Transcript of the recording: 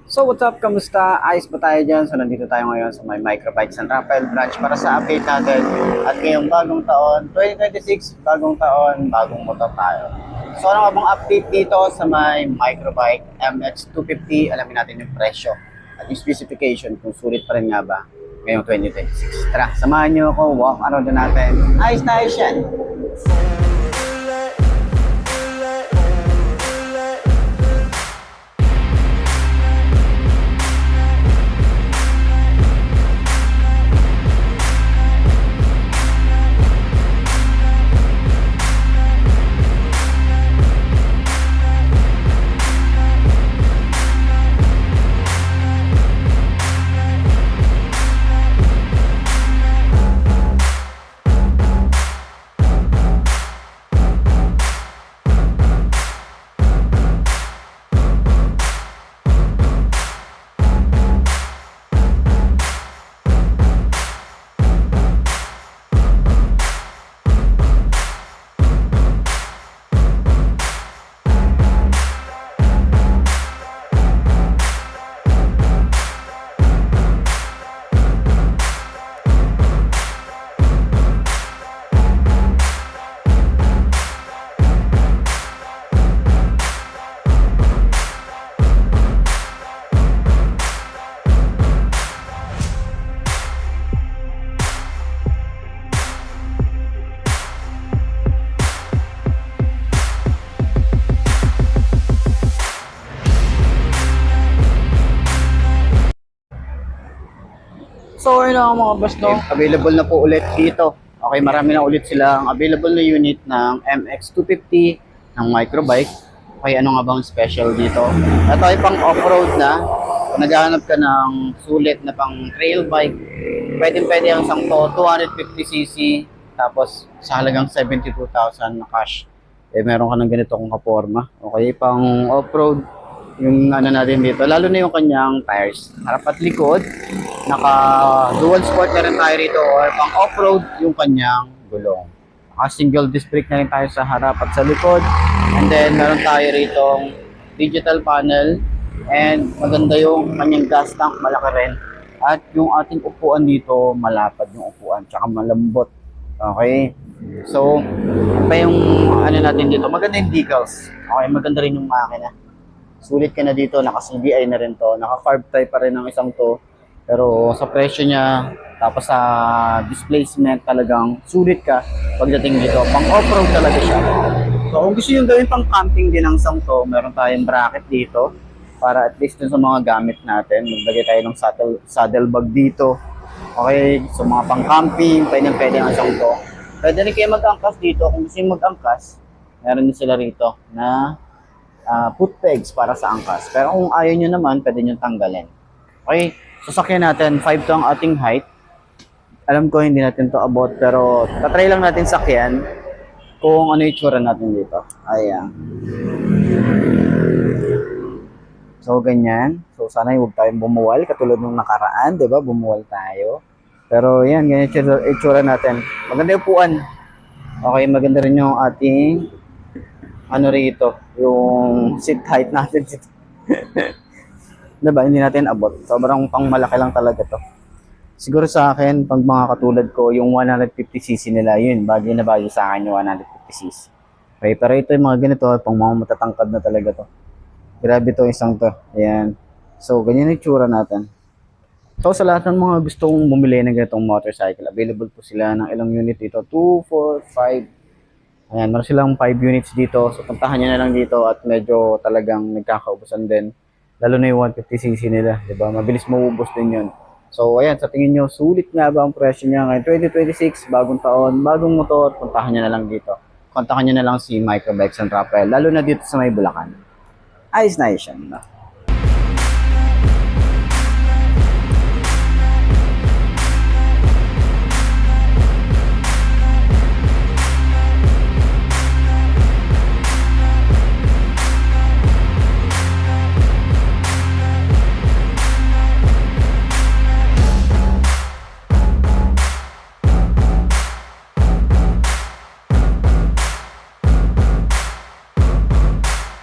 So what's up, kamusta? Ayos ba tayo dyan? So nandito tayo ngayon sa may Microbike San Rafael branch para sa update natin. At ngayong bagong taon, 2026, bagong taon, bagong motor tayo. So ano nga bang update dito sa may Microbike MX250? Alamin natin yung presyo at yung specification kung sulit pa rin nga ba ngayong 2026. Tara, samahan nyo ako, walk around na natin. Ayos na ayos yan! So ayun na mga boss, no? Available na po ulit dito. Okay, marami na ulit silang available na unit ng MX250 ng Microbike. Okay, ano nga bang special dito? Ito ay pang off-road na. Kung naghahanap ka ng sulit na pang trail bike, pwede ang sangto 250cc tapos sa halagang 72,000 na cash. Eh meron ka ng ganito kung kaporma. Okay, pang off-road yung ano natin dito, lalo na yung kanyang tires, harap at likod. Naka dual sport na rin tayo rito or pang off-road yung kanyang gulong. Naka single disc brake na rin tayo sa harap at sa likod. And then meron tayo rito digital panel and maganda yung kanyang gas tank, malaki rin. At yung ating upuan dito, malapad yung upuan, tsaka malambot. Okay? So, pa yung ano natin dito, maganda yung decals. Okay, maganda rin yung makina. Sulit ka na dito, naka-CDI na rin to, naka-carb type pa rin ng isang to. Pero sa presyo niya, tapos sa displacement talagang sulit ka pagdating dito. Pang off-road talaga siya. So kung gusto nyo gawin pang camping din ang isang to, meron tayong bracket dito para at least dun sa mga gamit natin. Maglagay tayo ng saddle bag dito. Okay, so mga pang camping, pwede ang isang to. Pwede rin kayo mag-angkas dito. Kung gusto nyo mag-angkas, meron din sila rito na foot pegs para sa angkas. Pero kung ayaw nyo naman, pwede nyo tanggalin. Okay, sasakyan natin, 5 to ang ating height. Alam ko hindi natin to abot, pero tatry lang natin sakyan kung ano yung itsura natin dito. Ayan. So, ganyan. So, sana huwag tayong bumuwal, katulad nung nakaraan, di ba? Bumuwal tayo. Pero yan, ganyan yung itsura natin. Maganda yung upuan. Okay, maganda rin yung ating ano rito, yung seat height natin dito. Diba, hindi natin abot. Sobrang pang malaki lang talaga to. Siguro sa akin, pag mga katulad ko, yung 150cc nila, yun, bagay na bagay sa akin yung 150cc. Okay, pero ito yung mga ganito, pang mga matatangkad na talaga to. Grabe to, isang to. Ayan. So, ganyan yung tsura natin. So, sa lahat ng mga gustong bumili ng ganitong motorcycle, available po sila ng ilang unit dito. 2, 4, 5. Ayan, meron silang 5 units dito. So, puntahan nyo na lang dito at medyo talagang nagkakaubusan din. Lalo na yung 150cc nila, di ba? Mabilis maubos din yun. So, ayan, sa tingin nyo, sulit nga ba ang presyo niya ngayon? 2026, bagong taon, bagong motor, puntahan nyo na lang dito. Kontakan nyo na lang si Microbike San Rafael, lalo na dito sa may Bulacan. Ayos na ayos yan.